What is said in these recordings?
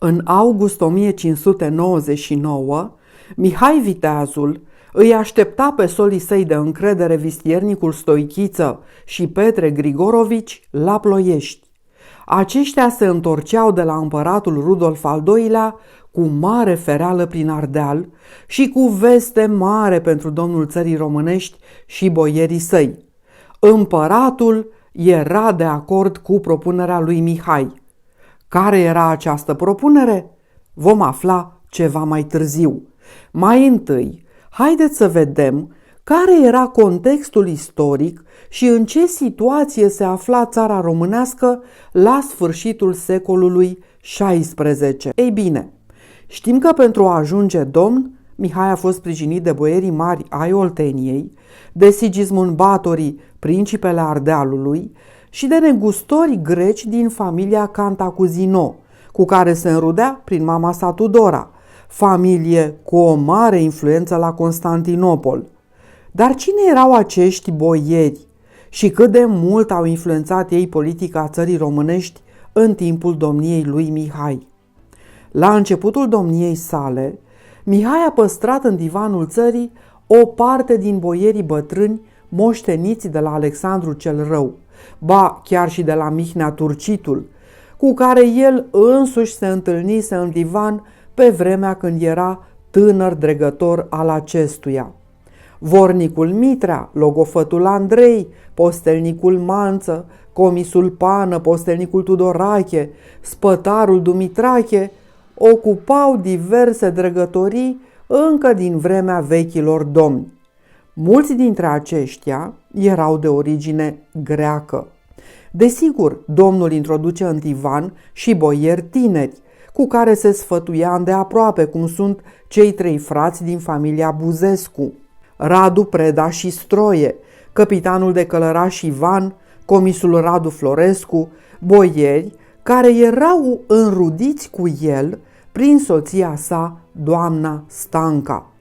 În august 1599, Mihai Viteazul îi aștepta pe solii săi de încredere vistiernicul Stoichiță și Petre Grigorovici la Ploiești. Aceștia se întorceau de la împăratul Rudolf al II-lea cu mare fereală prin Ardeal și cu veste mare pentru domnul țării românești și boierii săi. Împăratul era de acord cu propunerea lui Mihai. Care era această propunere? Vom afla ceva mai târziu. Mai întâi, haideți să vedem care era contextul istoric și în ce situație se afla țara românească la sfârșitul secolului XVI. Ei bine, știm că pentru a ajunge domn, Mihai a fost sprijinit de boierii mari ai Olteniei, de Sigismund Batorii, principele Ardealului, și de negustori greci din familia Cantacuzino, cu care se înrudea prin mama sa Tudora, familie cu o mare influență la Constantinopol. Dar cine erau acești boieri și cât de mult au influențat ei politica țării românești în timpul domniei lui Mihai? La începutul domniei sale, Mihai a păstrat în divanul țării o parte din boierii bătrâni moșteniți de la Alexandru cel Rău, ba chiar și de la Mihnea Turcitul, cu care el însuși se întâlnise în divan pe vremea când era tânăr dregător al acestuia. Vornicul Mitrea, logofătul Andrei, postelnicul Manță, comisul Pană, postelnicul Tudorache, spătarul Dumitrache ocupau diverse dregătorii încă din vremea vechilor domni. Mulți dintre aceștia erau de origine greacă. Desigur, domnul introduce în divan și boieri tineri, cu care se sfătuia îndeaproape, cum sunt cei trei frați din familia Buzescu, Radu Preda și Stroie, căpitanul de călăraș Ivan, comisul Radu Florescu, boieri care erau înrudiți cu el prin soția sa, doamna Stanca.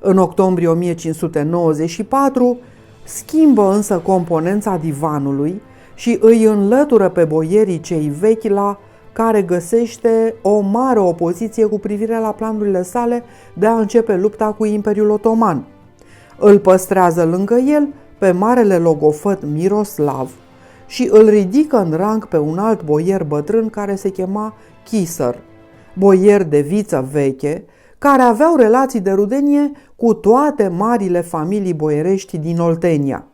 În octombrie 1594 schimbă însă componența divanului și îi înlătură pe boierii cei vechi, la care găsește o mare opoziție cu privire la planurile sale de a începe lupta cu Imperiul Otoman. Îl păstrează lângă el pe marele logofăt Miroslav și îl ridică în rang pe un alt boier bătrân care se chema Chisăr, boier de viță veche, care aveau relații de rudenie cu toate marile familii boierești din Oltenia.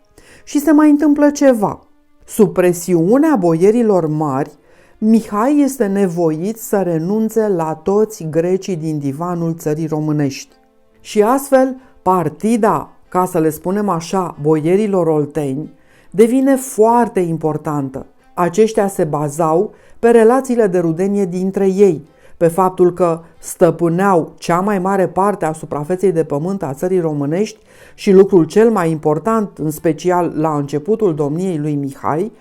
Și se mai întâmplă ceva. Sub presiunea boierilor mari, Mihai este nevoit să renunțe la toți grecii din divanul țării românești. Și astfel, partida, ca să le spunem așa, boierilor olteni, devine foarte importantă. Aceștia se bazau pe relațiile de rudenie dintre ei, pe faptul că stăpâneau cea mai mare parte a suprafeței de pământ a țării românești și, lucrul cel mai important, în special la începutul domniei lui Mihai,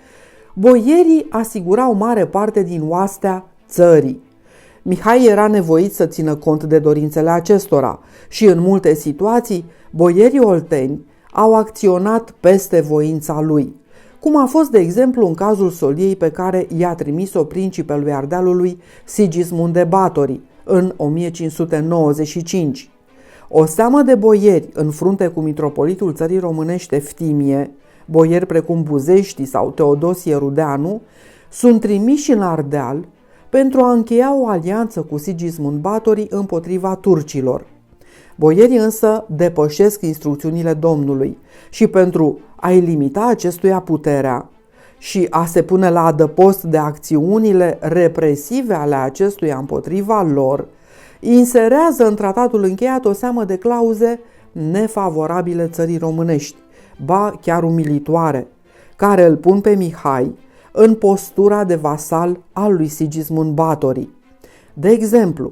boierii asigurau mare parte din oastea țării. Mihai era nevoit să țină cont de dorințele acestora și în multe situații boierii olteni au acționat peste voința lui, cum a fost de exemplu în cazul soliei pe care i-a trimis-o principelui Ardealului Sigismund de Batorii în 1595. O seamă de boieri în frunte cu mitropolitul țării românești Eftimie, boieri precum Buzești sau Teodosie Rudeanu, sunt trimiși în Ardeal pentru a încheia o alianță cu Sigismund Batorii împotriva turcilor. Boierii însă depășesc instrucțiunile domnului și pentru a-i limita acestuia puterea și a se pune la adăpost de acțiunile represive ale acestuia împotriva lor, inserează în tratatul încheiat o seamă de clauze nefavorabile țării românești, ba chiar umilitoare, care îl pun pe Mihai în postura de vasal al lui Sigismund Batorii. De exemplu,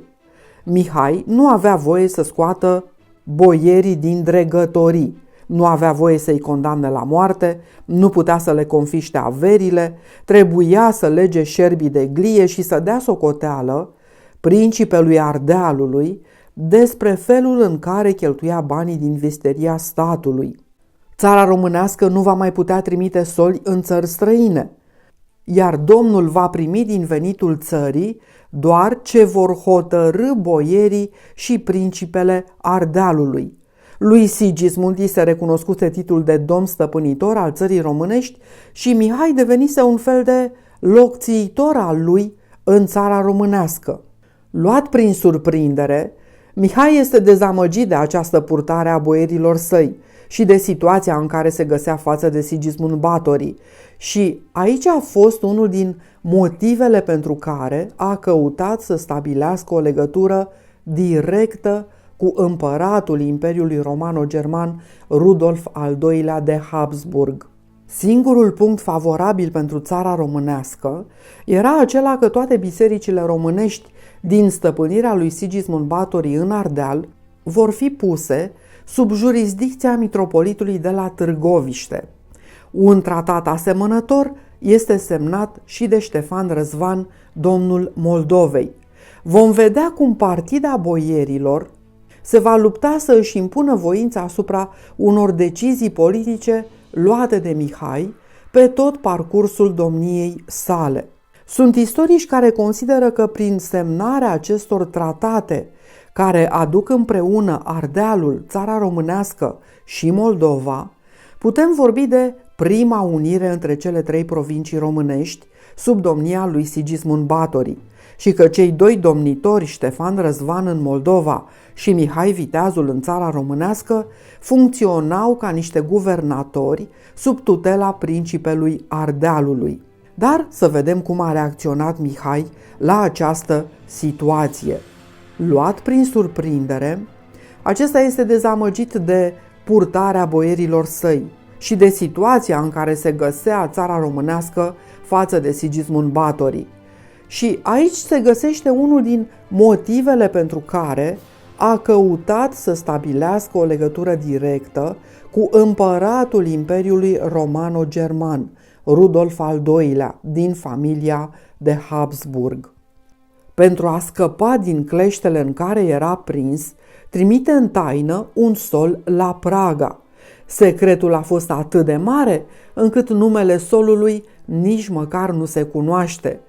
Mihai nu avea voie să scoată boierii din dregătorii, nu avea voie să-i condamne la moarte, nu putea să le confiște averile, trebuia să lege șerbii de glie și să dea socoteală principelui Ardealului despre felul în care cheltuia banii din vesteria statului. Țara românească nu va mai putea trimite soli în țări străine. iar Domnul va primi din venitul țării doar ce vor hotărî boierii și principele Ardealului. Lui Sigismund i se recunoscuse titlul de domn stăpânitor al țării românești și Mihai devenise un fel de locțiitor al lui în țara românească. Luat prin surprindere, Mihai este dezamăgit de această purtare a boierilor săi și de situația în care se găsea față de Sigismund Batorii. Și aici a fost unul din motivele pentru care a căutat să stabilească o legătură directă cu împăratul Imperiului Romano-German Rudolf al II-lea de Habsburg. Singurul punct favorabil pentru țara românească era acela că toate bisericile românești din stăpânirea lui Sigismund Batorii în Ardeal vor fi puse sub jurisdicția mitropolitului de la Târgoviște. Un tratat asemănător este semnat și de Ștefan Răzvan, domnul Moldovei. Vom vedea cum partida boierilor se va lupta să își impună voința asupra unor decizii politice luate de Mihai pe tot parcursul domniei sale. Sunt istorici care consideră că prin semnarea acestor tratate, care aduc împreună Ardealul, țara românească și Moldova, putem vorbi de prima unire între cele trei provincii românești sub domnia lui Sigismund Batorii și că cei doi domnitori, Ștefan Răzvan în Moldova și Mihai Viteazul în țara românească, funcționau ca niște guvernatori sub tutela principelui Ardealului. Dar să vedem cum a reacționat Mihai la această situație. Luat prin surprindere, acesta este dezamăgit de purtarea boierilor săi și de situația în care se găsea țara românească față de Sigismund Batorii. Și aici se găsește unul din motivele pentru care a căutat să stabilească o legătură directă cu împăratul Imperiului Romano-German, Rudolf al II-lea, din familia de Habsburg. Pentru a scăpa din cleștele în care era prins, trimite în taină un sol la Praga. Secretul a fost atât de mare încât numele solului nici măcar nu se cunoaște.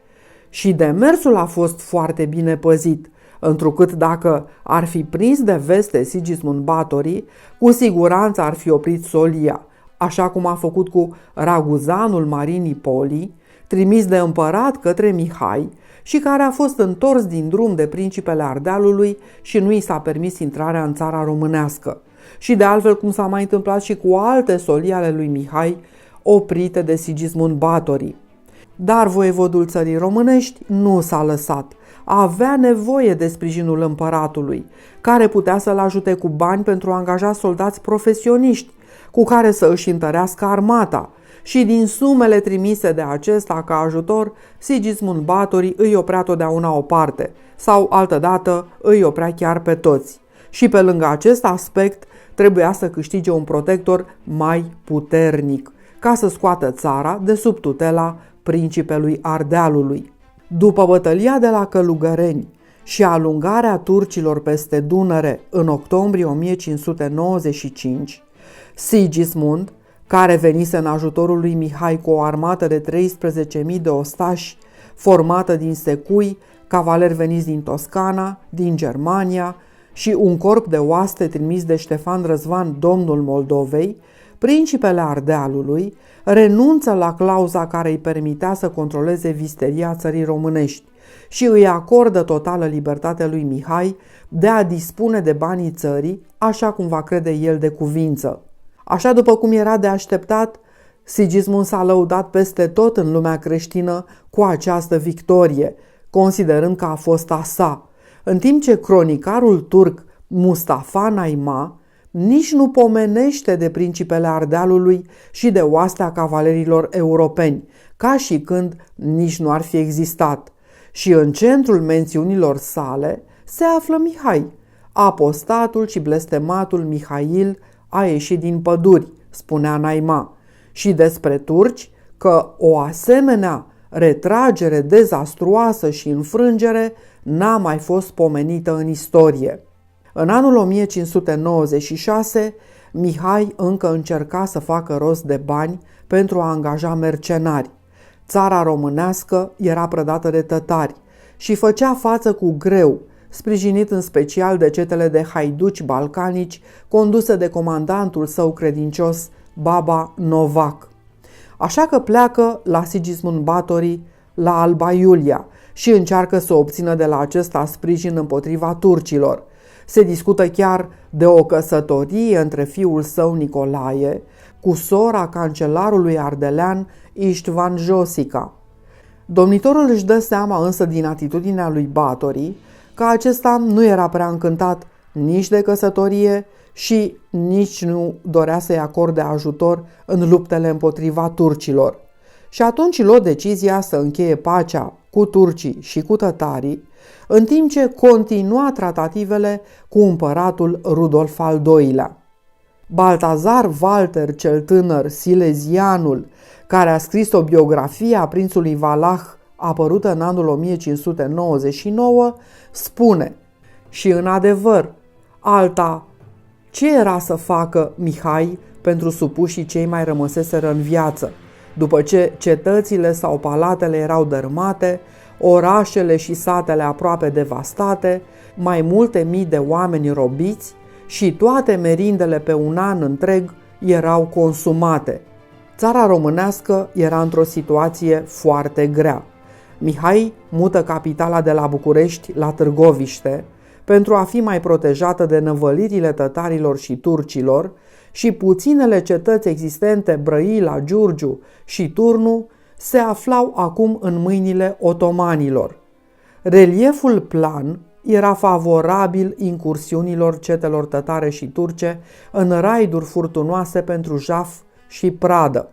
Și demersul a fost foarte bine păzit, întrucât dacă ar fi prins de veste Sigismund Batorii, cu siguranță ar fi oprit solia, așa cum a făcut cu Raguzanul Marinii Poli, trimis de împărat către Mihai și care a fost întors din drum de principele Ardealului și nu i s-a permis intrarea în țara românească. Și de altfel cum s-a mai întâmplat și cu alte solii ale lui Mihai oprite de Sigismund Batorii. Dar voievodul țării românești nu s-a lăsat. Avea nevoie de sprijinul împăratului, care putea să-l ajute cu bani pentru a angaja soldați profesioniști, cu care să își întărească armata. Și din sumele trimise de acesta ca ajutor, Sigismund Batorii îi oprea totdeauna o parte, sau altădată îi oprea chiar pe toți. Și pe lângă acest aspect, trebuia să câștige un protector mai puternic, ca să scoată țara de sub tutela principelui Ardealului. După bătălia de la Călugăreni și alungarea turcilor peste Dunăre în octombrie 1595, Sigismund, care venise în ajutorul lui Mihai cu o armată de 13.000 de ostași, formată din secui, cavaleri veniți din Toscana, din Germania și un corp de oaste trimis de Ștefan Răzvan, domnul Moldovei, principele Ardealului renunță la clauza care îi permitea să controleze visteria țării românești și îi acordă totală libertate lui Mihai de a dispune de banii țării așa cum va crede el de cuvință. Așa după cum era de așteptat, Sigismund s-a lăudat peste tot în lumea creștină cu această victorie, considerând că a fost a sa, în timp ce cronicarul turc Mustafa Naima nici nu pomenește de principele Ardealului și de oastea cavalerilor europeni, ca și când nici nu ar fi existat. Și în centrul mențiunilor sale se află Mihai. Apostatul și blestematul Mihail a ieșit din păduri, spunea Naima, și despre turci că o asemenea retragere dezastruoasă și înfrângere n-a mai fost pomenită în istorie. În anul 1596, Mihai încă încerca să facă rost de bani pentru a angaja mercenari. Țara românească era prădată de tătari și făcea față cu greu, sprijinit în special de cetele de haiduci balcanici conduse de comandantul său credincios, Baba Novac. Așa că pleacă la Sigismund Báthory la Alba Iulia și încearcă să obțină de la acesta sprijin împotriva turcilor. Se discută chiar de o căsătorie între fiul său Nicolae cu sora cancelarului ardelean Istvan Josica. Domnitorul își dă seama însă din atitudinea lui Báthory că acesta nu era prea încântat nici de căsătorie și nici nu dorea să-i acorde ajutor în luptele împotriva turcilor. Și atunci luă decizia să încheie pacea cu turcii și cu tătarii, în timp ce continua tratativele cu împăratul Rudolf al II-lea. Baltazar Walter cel tânăr, silezianul, care a scris o biografie a prințului Valah apărută în anul 1599, spune: și în adevăr, alta, ce era să facă Mihai pentru supușii cei mai rămăseseră în viață, după ce cetățile sau palatele erau dărâmate, orașele și satele aproape devastate, mai multe mii de oameni robiți și toate merindele pe un an întreg erau consumate. Țara românească era într-o situație foarte grea. Mihai mută capitala de la București la Târgoviște pentru a fi mai protejată de năvălirile tătarilor și turcilor și puținele cetăți existente, Brăila, Giurgiu și Turnu, se aflau acum în mâinile otomanilor. Relieful plan era favorabil incursiunilor cetelor tătare și turce în raiduri furtunoase pentru Jaf și Pradă.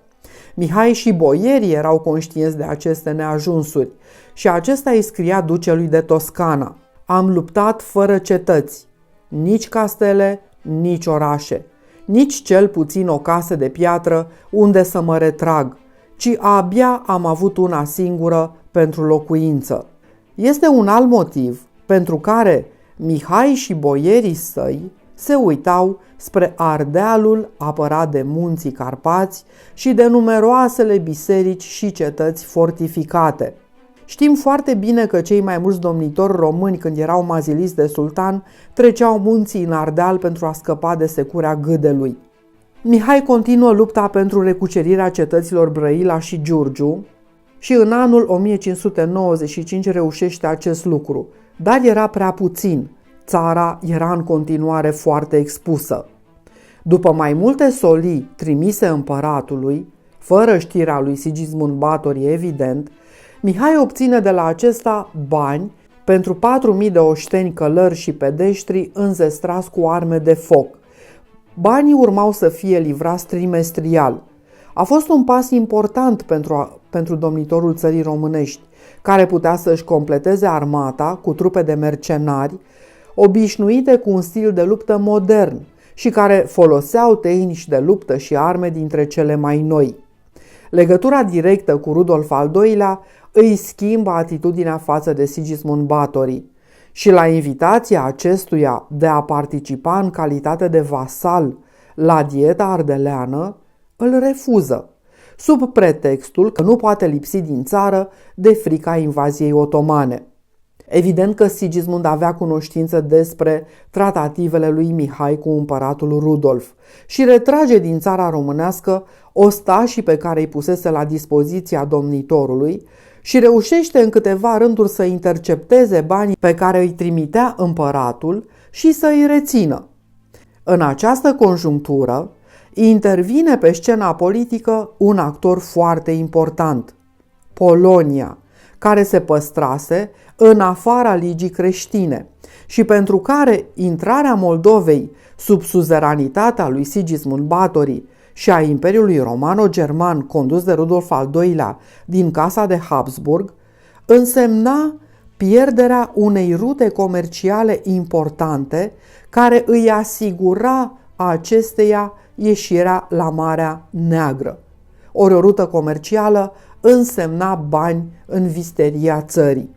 Mihai și boierii erau conștienți de aceste neajunsuri și acesta îi scria ducelui de Toscana: am luptat fără cetăți, nici castele, nici orașe, nici cel puțin o casă de piatră unde să mă retrag, ci abia am avut una singură pentru locuință. Este un alt motiv pentru care Mihai și boierii săi se uitau spre Ardealul apărat de munții Carpați și de numeroasele biserici și cetăți fortificate. Știm foarte bine că cei mai mulți domnitori români, când erau maziliți de sultan, treceau munții în Ardeal pentru a scăpa de securea Gâdelui. Mihai continuă lupta pentru recucerirea cetăților Brăila și Giurgiu și în anul 1595 reușește acest lucru, dar era prea puțin. Țara era în continuare foarte expusă. După mai multe solii trimise împăratului, fără știrea lui Sigismund Báthory evident, Mihai obține de la acesta bani pentru 4.000 de oșteni, călări și pedeștri înzestrați cu arme de foc. Banii urmau să fie livrați trimestrial. A fost un pas important pentru domnitorul țării românești, care putea să-și completeze armata cu trupe de mercenari, obișnuite cu un stil de luptă modern și care foloseau tehnici de luptă și arme dintre cele mai noi. Legătura directă cu Rudolf al II-lea îi schimbă atitudinea față de Sigismund Báthory și la invitația acestuia de a participa în calitate de vasal la dieta ardeleană, îl refuză, sub pretextul că nu poate lipsi din țară de frica invaziei otomane. Evident că Sigismund avea cunoștință despre tratativele lui Mihai cu împăratul Rudolf și retrage din țara românească ostașii pe care îi pusese la dispoziția domnitorului și reușește în câteva rânduri să intercepteze banii pe care îi trimitea împăratul și să îi rețină. În această conjunctură intervine pe scena politică un actor foarte important, Polonia, care se păstrase în afara ligii creștine și pentru care intrarea Moldovei sub suzeranitatea lui Sigismund Báthory și a Imperiului Romano-German condus de Rudolf al II-lea din Casa de Habsburg însemna pierderea unei rute comerciale importante care îi asigura acesteia ieșirea la Marea Neagră. Ori o rută comercială însemna bani în visteria țării.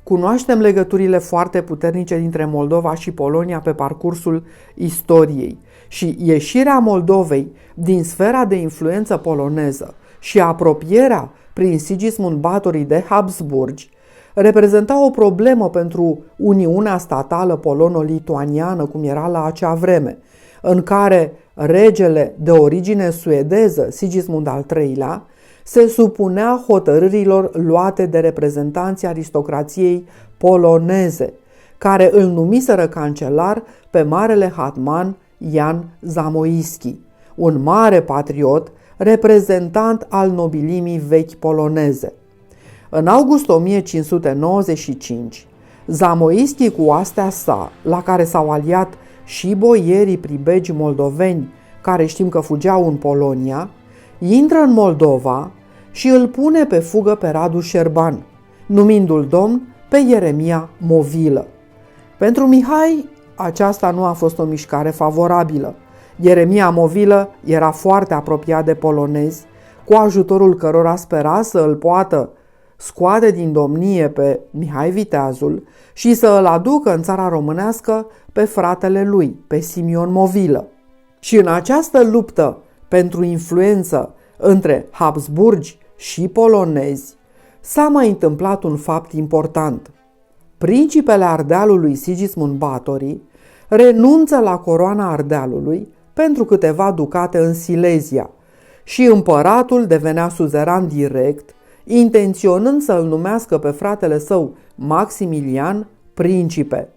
Cunoaștem legăturile foarte puternice dintre Moldova și Polonia pe parcursul istoriei și ieșirea Moldovei din sfera de influență poloneză și apropierea prin Sigismund Báthory de Habsburgi, reprezenta o problemă pentru Uniunea Statală Polono-Lituaniană, cum era la acea vreme, în care regele de origine suedeză, Sigismund al III-lea, se supunea hotărârilor luate de reprezentanții aristocrației poloneze, care îl numiseră cancelar pe marele hatman Jan Zamoyski, un mare patriot, reprezentant al nobilimii vechi poloneze. În august 1595, Zamoyski cu oastea sa, la care s-au aliat și boierii pribegi moldoveni, care știm că fugeau în Polonia, intră în Moldova și îl pune pe fugă pe Radu Șerban, numindu-l domn pe Ieremia Movilă. Pentru Mihai, aceasta nu a fost o mișcare favorabilă. Ieremia Movilă era foarte apropiat de polonezi, cu ajutorul cărora spera să îl poată scoate din domnie pe Mihai Viteazul și să îl aducă în țara românească pe fratele lui, pe Simion Movilă. Și în această luptă pentru influență între Habsburgi și polonezi s-a mai întâmplat un fapt important. Principele Ardealului Sigismund Báthory renunță la coroana Ardealului pentru câteva ducate în Silezia și împăratul devenea suzeran direct, intenționând să îl numească pe fratele său Maximilian principe.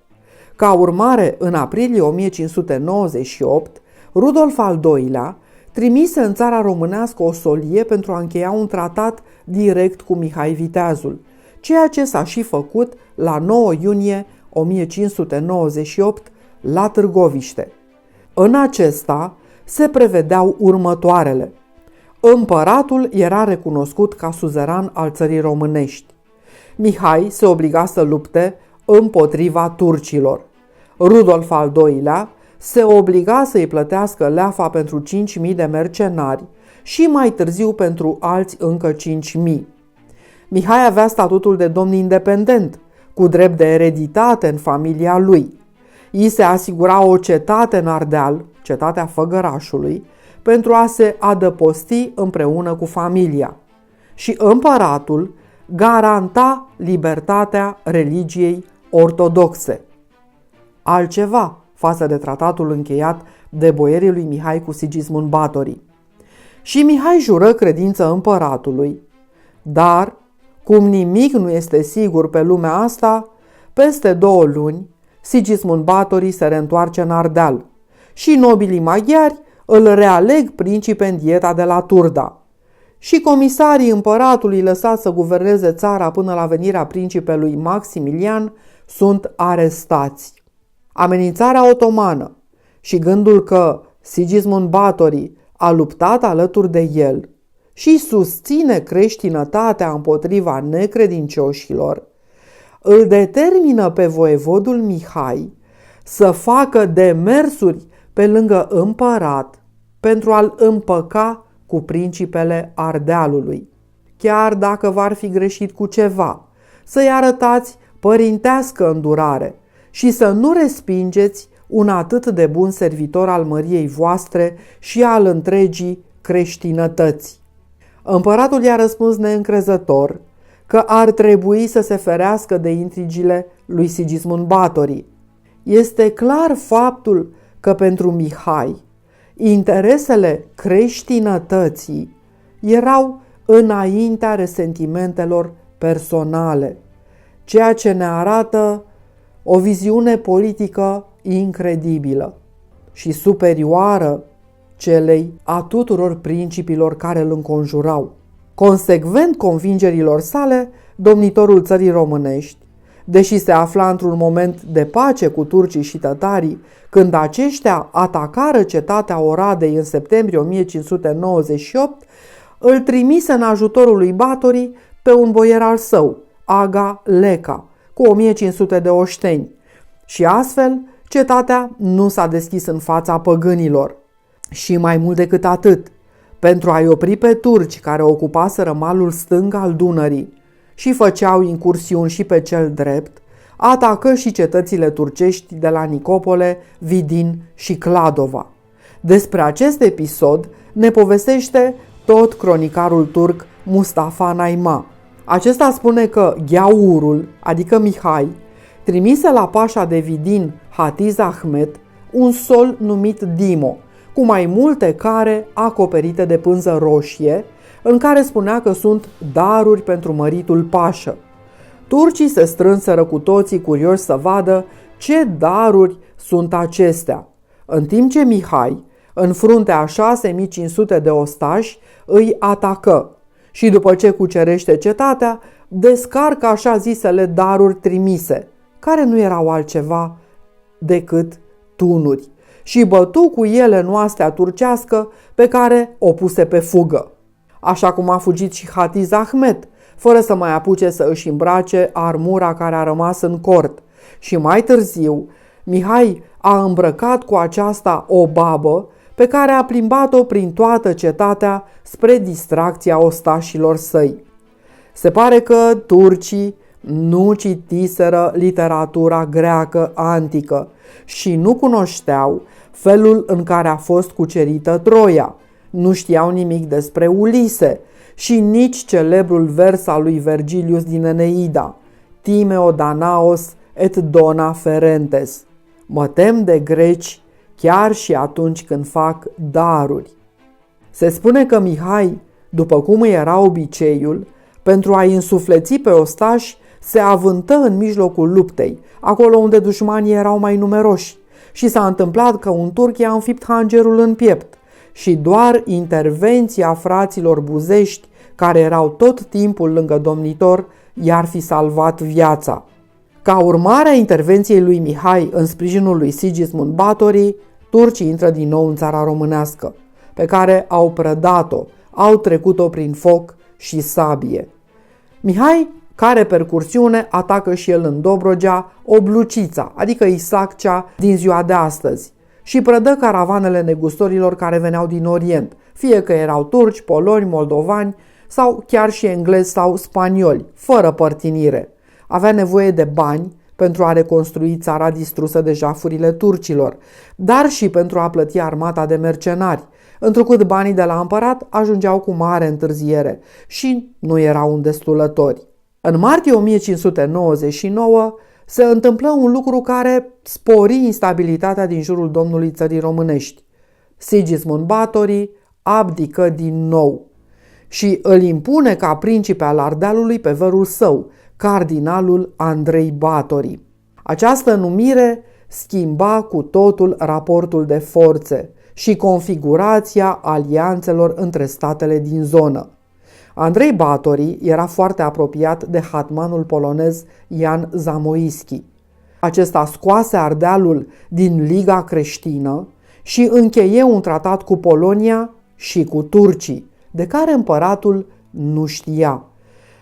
Ca urmare, în aprilie 1598, Rudolf al II-lea trimise în țara românească o solie pentru a încheia un tratat direct cu Mihai Viteazul, ceea ce s-a și făcut la 9 iunie 1598 la Târgoviște. În acesta se prevedeau următoarele. Împăratul era recunoscut ca suzeran al țării românești. Mihai se obliga să lupte împotriva turcilor. Rudolf al II-lea se obliga să-i plătească leafa pentru 5.000 de mercenari și mai târziu pentru alți încă 5.000. Mihai avea statutul de domn independent, cu drept de ereditate în familia lui. I se asigura o cetate în Ardeal, cetatea Făgărașului, pentru a se adăposti împreună cu familia. Și împăratul garanta libertatea religiei ortodoxe. Altceva față de tratatul încheiat de boierii lui Mihai cu Sigismund Báthory. Și Mihai jură credință împăratului, dar, cum nimic nu este sigur pe lumea asta, peste 2 luni Sigismund Báthory se reîntoarce în Ardeal și nobilii maghiari îl realeg principe în dieta de la Turda. Și comisarii împăratului lăsați să guverneze țara până la venirea principelui Maximilian sunt arestați. Amenințarea otomană și gândul că Sigismund Báthory a luptat alături de el și susține creștinătatea împotriva necredincioșilor, îl determină pe voievodul Mihai să facă demersuri pe lângă împărat pentru a-l împăca cu principele Ardealului. Chiar dacă v-ar fi greșit cu ceva, să-i arătați părintească îndurare și să nu respingeți un atât de bun servitor al măriei voastre și al întregii creștinătăți. Împăratul i-a răspuns neîncrezător că ar trebui să se ferească de intrigile lui Sigismund Báthory. Este clar faptul că pentru Mihai interesele creștinătății erau înaintea resentimentelor personale, ceea ce ne arată o viziune politică incredibilă și superioară celei a tuturor principilor care îl înconjurau. Consecvent convingerilor sale, domnitorul țării românești, deși se afla într-un moment de pace cu turcii și tătarii, când aceștia atacară cetatea Oradei în septembrie 1598, îl trimise în ajutorul lui Báthory pe un boier al său, Aga Leca, cu 1500 de oșteni. Și astfel, cetatea nu s-a deschis în fața păgânilor. Și mai mult decât atât, pentru a-i opri pe turci care ocupaseră malul stâng al Dunării și făceau incursiuni și pe cel drept, atacă și cetățile turcești de la Nicopole, Vidin și Cladova. Despre acest episod ne povestește tot cronicarul turc Mustafa Naima. Acesta spune că Gheaurul, adică Mihai, trimise la pașa de Vidin Hatiz Ahmed un sol numit Dimo, cu mai multe care acoperite de pânză roșie, în care spunea că sunt daruri pentru măritul pașă. Turcii se strânseră cu toții curioși să vadă ce daruri sunt acestea, în timp ce Mihai, în fruntea a 6500 de ostași, îi atacă și după ce cucerește cetatea, descarcă așa zisele daruri trimise, care nu erau altceva decât tunuri, și bătu cu ele noastea turcească pe care o puse pe fugă. Așa cum a fugit și Hatiz Ahmed, fără să mai apuce să își îmbrace armura care a rămas în cort. Și mai târziu, Mihai a îmbrăcat cu aceasta o babă pe care a plimbat-o prin toată cetatea spre distracția ostașilor săi. Se pare că turcii nu citiseră literatura greacă antică și nu cunoșteau felul în care a fost cucerită Troia, nu știau nimic despre Ulise și nici celebrul vers al lui Vergilius din Eneida, Timeo Danaos et dona ferentes. Mă tem de greci chiar și atunci când fac daruri. Se spune că Mihai, după cum îi era obiceiul, pentru a-i însufleți pe ostași, se avântă în mijlocul luptei, acolo unde dușmanii erau mai numeroși, și s-a întâmplat că un turc i-a înfipt hangerul în piept și doar intervenția fraților buzești, care erau tot timpul lângă domnitor, i-ar fi salvat viața. Ca urmare a intervenției lui Mihai în sprijinul lui Sigismund Báthory, turcii intră din nou în țara românească, pe care au prădat-o, au trecut-o prin foc și sabie. Mihai, ca repercursiune, atacă și el în Dobrogea Oblucița, adică Isaccea din ziua de astăzi, și prădă caravanele negustorilor care veneau din Orient, fie că erau turci, poloni, moldovani sau chiar și englezi sau spanioli, fără părtinire. Avea nevoie de bani pentru a reconstrui țara distrusă de jafurile turcilor, dar și pentru a plăti armata de mercenari, întrucât banii de la împărat ajungeau cu mare întârziere și nu erau îndestulători. În martie 1599 se întâmplă un lucru care spori instabilitatea din jurul domnului țării românești. Sigismund Báthory abdică din nou și îl impune ca principe al Ardealului pe vărul său, cardinalul Andrei Báthory. Această numire schimba cu totul raportul de forțe și configurația alianțelor între statele din zonă. Andrei Báthory era foarte apropiat de hatmanul polonez Jan Zamoyski. Acesta scoase Ardealul din Liga Creștină și încheie un tratat cu Polonia și cu turcii, de care împăratul nu știa.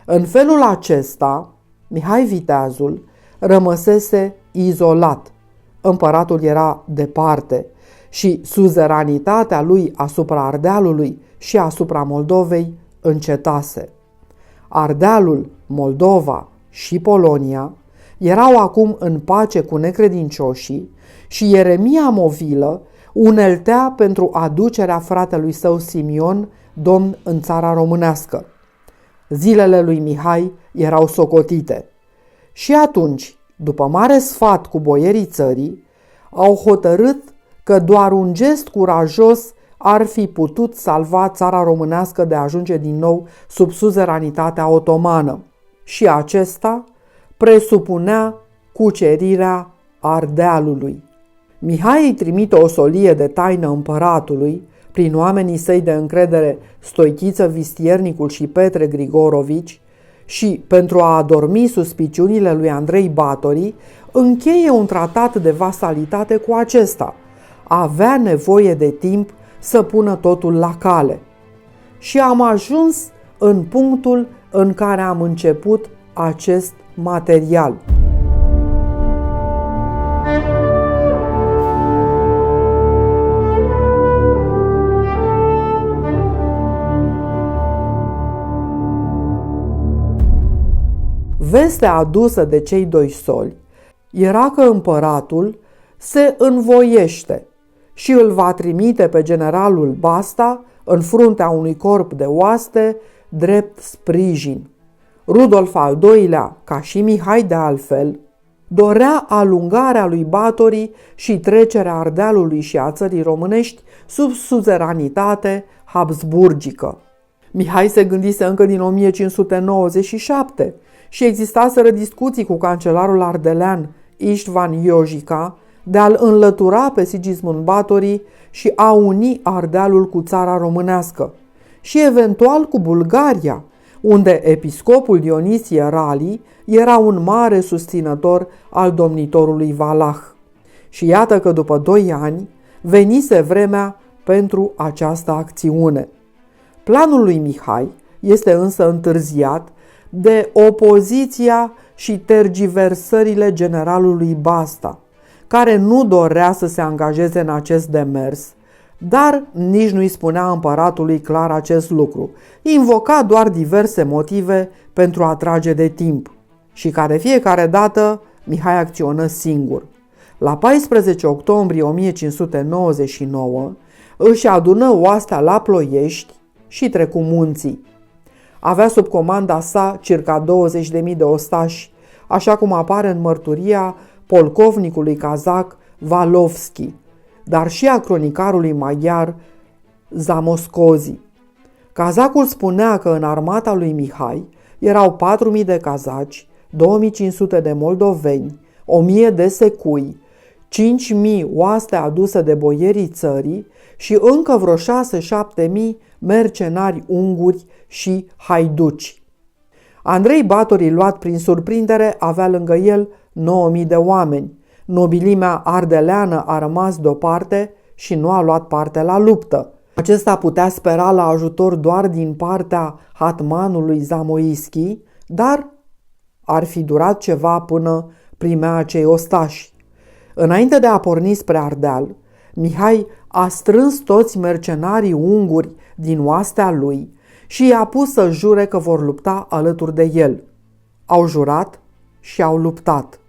În felul acesta, Mihai Viteazul rămăsese izolat. Împăratul era departe și suzeranitatea lui asupra Ardealului și asupra Moldovei încetase. Ardealul, Moldova și Polonia erau acum în pace cu necredincioșii și Ieremia Movilă uneltea pentru aducerea fratelui său Simion, domn în țara românească. Zilele lui Mihai erau socotite. Și atunci, după mare sfat cu boierii țării, au hotărât că doar un gest curajos ar fi putut salva țara românească de a ajunge din nou sub suzeranitatea otomană. Și acesta presupunea cucerirea Ardealului. Mihai îi trimite o solie de taină împăratului, prin oamenii săi de încredere Stoichiță Vistiernicul și Petre Grigorovici, și, pentru a adormi suspiciunile lui Andrei Báthory, încheie un tratat de vasalitate cu acesta. Avea nevoie de timp să pună totul la cale. Și am ajuns în punctul în care am început acest material. Vestea adusă de cei doi soli era că împăratul se învoiește și îl va trimite pe generalul Basta în fruntea unui corp de oaste drept sprijin. Rudolf al II-lea, ca și Mihai de altfel, dorea alungarea lui Batorii și trecerea Ardealului și a țării românești sub suzeranitate habsburgică. Mihai se gândise încă din 1597 și existaseră discuții cu cancelarul ardelean Istvan Iojica de a-l înlătura pe Sigismund Batorii și a uni Ardealul cu țara românească și eventual cu Bulgaria, unde episcopul Dionisie Rali era un mare susținător al domnitorului Valah. Și iată că după 2 ani venise vremea pentru această acțiune. Planul lui Mihai este însă întârziat de opoziția și tergiversările generalului Basta, care nu dorea să se angajeze în acest demers, dar nici nu-i spunea împăratului clar acest lucru. Invoca doar diverse motive pentru a trage de timp și ca de fiecare dată Mihai acționă singur. La 14 octombrie 1599 își adună oastea la Ploiești și trecu munții. Avea sub comanda sa circa 20.000 de ostași, așa cum apare în mărturia polcovnicului cazac Valovski, dar și a cronicarului maghiar Zamoscozi. Cazacul spunea că în armata lui Mihai erau 4.000 de cazaci, 2.500 de moldoveni, 1.000 de secui, 5.000 oaste aduse de boierii țării și încă vreo 6-7.000 mercenari unguri și haiduci. Andrei Batorii, luat prin surprindere, avea lângă el 9.000 de oameni. Nobilimea ardeleană a rămas deoparte și nu a luat parte la luptă. Acesta putea spera la ajutor doar din partea hatmanului Zamoischi, dar ar fi durat ceva până primea acei ostași. Înainte de a porni spre Ardeal, Mihai a strâns toți mercenarii unguri din oastea lui și i-a pus să jure că vor lupta alături de el. Au jurat și au luptat.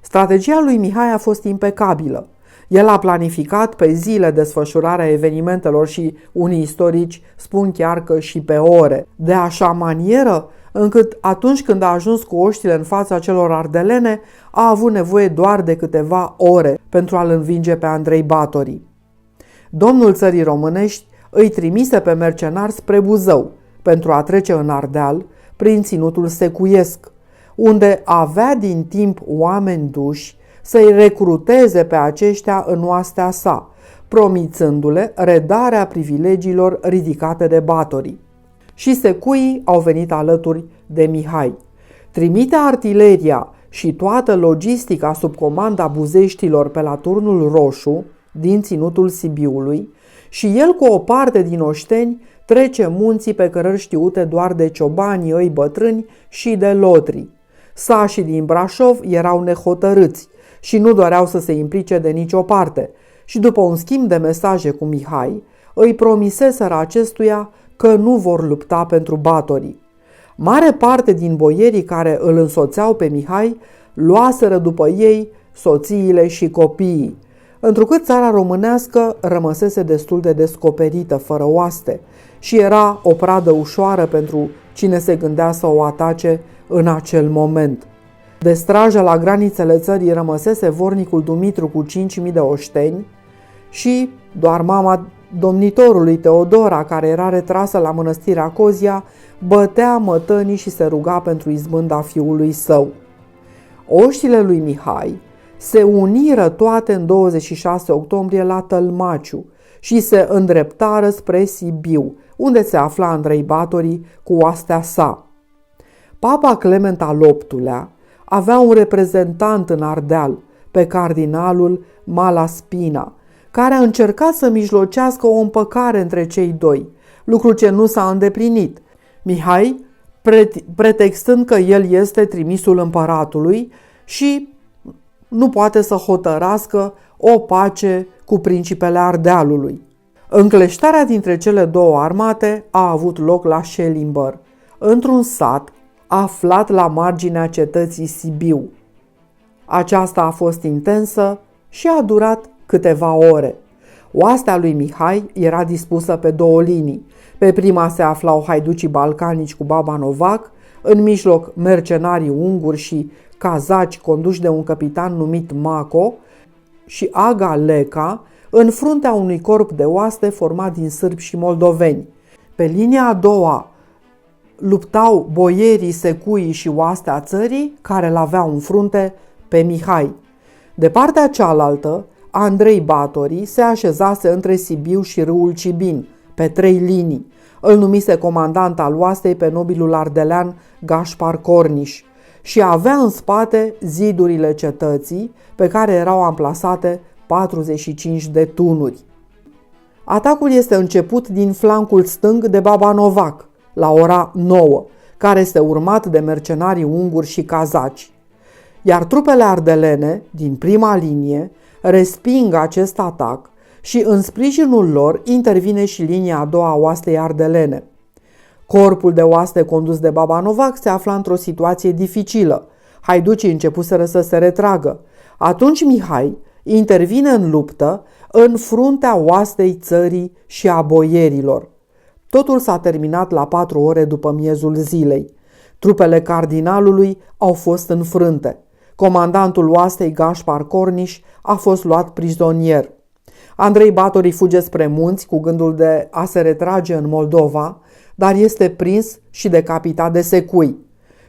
Strategia lui Mihai a fost impecabilă. El a planificat pe zile desfășurarea evenimentelor și unii istorici spun chiar că și pe ore, de așa manieră încât atunci când a ajuns cu oștile în fața celor ardelene, a avut nevoie doar de câteva ore pentru a-l învinge pe Andrei Batorii. Domnul țării românești îi trimise pe mercenari spre Buzău pentru a trece în Ardeal prin ținutul secuiesc, unde avea din timp oameni duși să-i recruteze pe aceștia în oastea sa, promițându-le redarea privilegiilor ridicate de Batorii. Și secuii au venit alături de Mihai. Trimite artileria și toată logistica sub comanda buzeștilor pe la Turnul Roșu, din ținutul Sibiului, și el cu o parte din oșteni trece munții pe cărări știute doar de ciobanii ei bătrâni și de lotri. Sașii din Brașov erau nehotărâți și nu doreau să se implice de nicio parte și după un schimb de mesaje cu Mihai, îi promiseseră acestuia că nu vor lupta pentru Batorii. Mare parte din boierii care îl însoțeau pe Mihai luaseră după ei soțiile și copiii, întrucât țara românească rămăsese destul de descoperită, fără oaste, și era o pradă ușoară pentru cine se gândea să o atace în acel moment. De strajă la granițele țării rămăsese vornicul Dumitru cu 5.000 de oșteni și doar mama domnitorului Teodora, care era retrasă la mănăstirea Cozia, bătea mătănii și se ruga pentru izbânda fiului său. Oștile lui Mihai se uniră toate în 26 octombrie la Tălmaciu și se îndreptară spre Sibiu, unde se afla Andrei Batorii cu oastea sa. Papa Clement al VIII-lea avea un reprezentant în Ardeal, pe cardinalul Malaspina, care a încercat să mijlocească o împăcare între cei doi, lucru ce nu s-a îndeplinit. Mihai, pretextând că el este trimisul împăratului și nu poate să hotărască o pace cu principele Ardealului. Încleștarea dintre cele două armate a avut loc la Schellimber, într-un sat aflat la marginea cetății Sibiu. Aceasta a fost intensă și a durat câteva ore. Oastea lui Mihai era dispusă pe două linii. Pe prima se aflau haiducii balcanici cu Baba Novac, în mijloc mercenarii unguri și cazaci conduși de un capitan numit Maco și Aga Leca, în fruntea unui corp de oaste format din sârbi și moldoveni. Pe linia a doua luptau boierii, secuii și oastea țării, care l-aveau în frunte pe Mihai. De partea cealaltă, Andrei Batorii se așezase între Sibiu și râul Cibin, pe 3 linii. Îl numise comandant al oastei pe nobilul ardelean Gașpar Corniș și avea în spate zidurile cetății, pe care erau amplasate 45 de tunuri. Atacul este început din flancul stâng de Baba Novac, la ora 9, care este urmat de mercenarii unguri și cazaci. Iar trupele ardelene, din prima linie, resping acest atac și în sprijinul lor intervine și linia a doua a oastei ardelene. Corpul de oaste condus de Baba Novac se afla într-o situație dificilă. Haiducii începuseră să se retragă. Atunci Mihai intervine în luptă în fruntea oastei țării și a boierilor. Totul s-a terminat la 4 ore după miezul zilei. Trupele cardinalului au fost înfrânte. Comandantul oastei Gașpar Corniș a fost luat prizonier. Andrei Batorii fuge spre munți cu gândul de a se retrage în Moldova, dar este prins și decapitat de secui.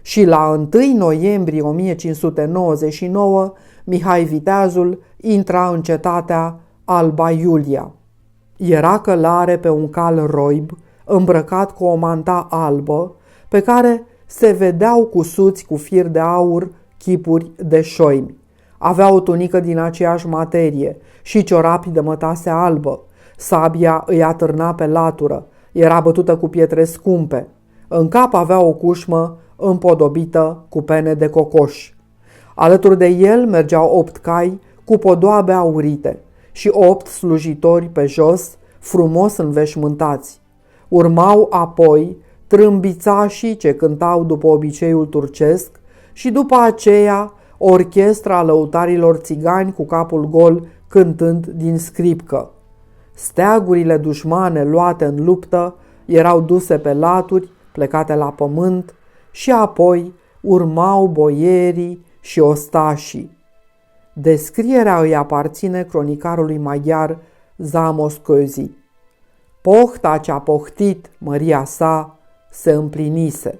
Și la 1 noiembrie 1599, Mihai Viteazul intra în cetatea Alba Iulia. Era călare pe un cal roib, îmbrăcat cu o manta albă, pe care se vedeau cusuți cu fir de aur chipuri de șoimi. Avea o tunică din aceeași materie și ciorapi de mătase albă. Sabia îi atârna pe latură, era bătută cu pietre scumpe. În cap avea o cușmă împodobită cu pene de cocoș. Alături de el mergeau 8 cai cu podoabe aurite și 8 slujitori pe jos, frumos înveșmântați. Urmau apoi trâmbițașii ce cântau după obiceiul turcesc și după aceea orchestra lăutarilor țigani cu capul gol cântând din scripcă. Steagurile dușmane luate în luptă erau duse pe laturi, plecate la pământ, și apoi urmau boierii și ostașii. Descrierea îi aparține cronicarului maghiar Zámos Kőzi. Pohta ce-a pohtit măria sa se împlinise.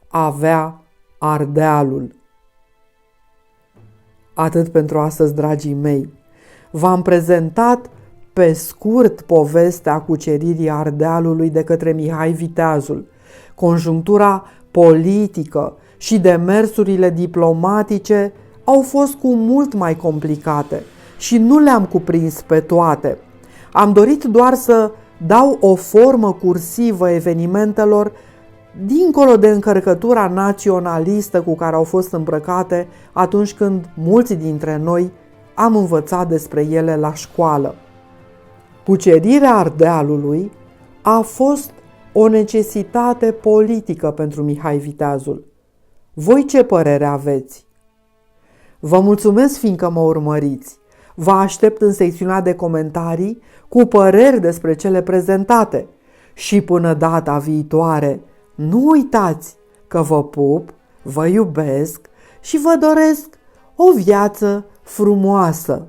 Avea Ardealul. Atât pentru astăzi, dragii mei. V-am prezentat pe scurt povestea cuceririi Ardealului de către Mihai Viteazul, conjunctura politică și demersurile diplomatice au fost cu mult mai complicate și nu le-am cuprins pe toate. Am dorit doar să dau o formă cursivă evenimentelor dincolo de încărcătura naționalistă cu care au fost îmbrăcate atunci când mulți dintre noi am învățat despre ele la școală. Cucerirea Ardealului a fost o necesitate politică pentru Mihai Viteazul. Voi ce părere aveți? Vă mulțumesc fiindcă mă urmăriți. Vă aștept în secțiunea de comentarii cu păreri despre cele prezentate. Și până data viitoare, nu uitați că vă pup, vă iubesc și vă doresc o viață frumoasă.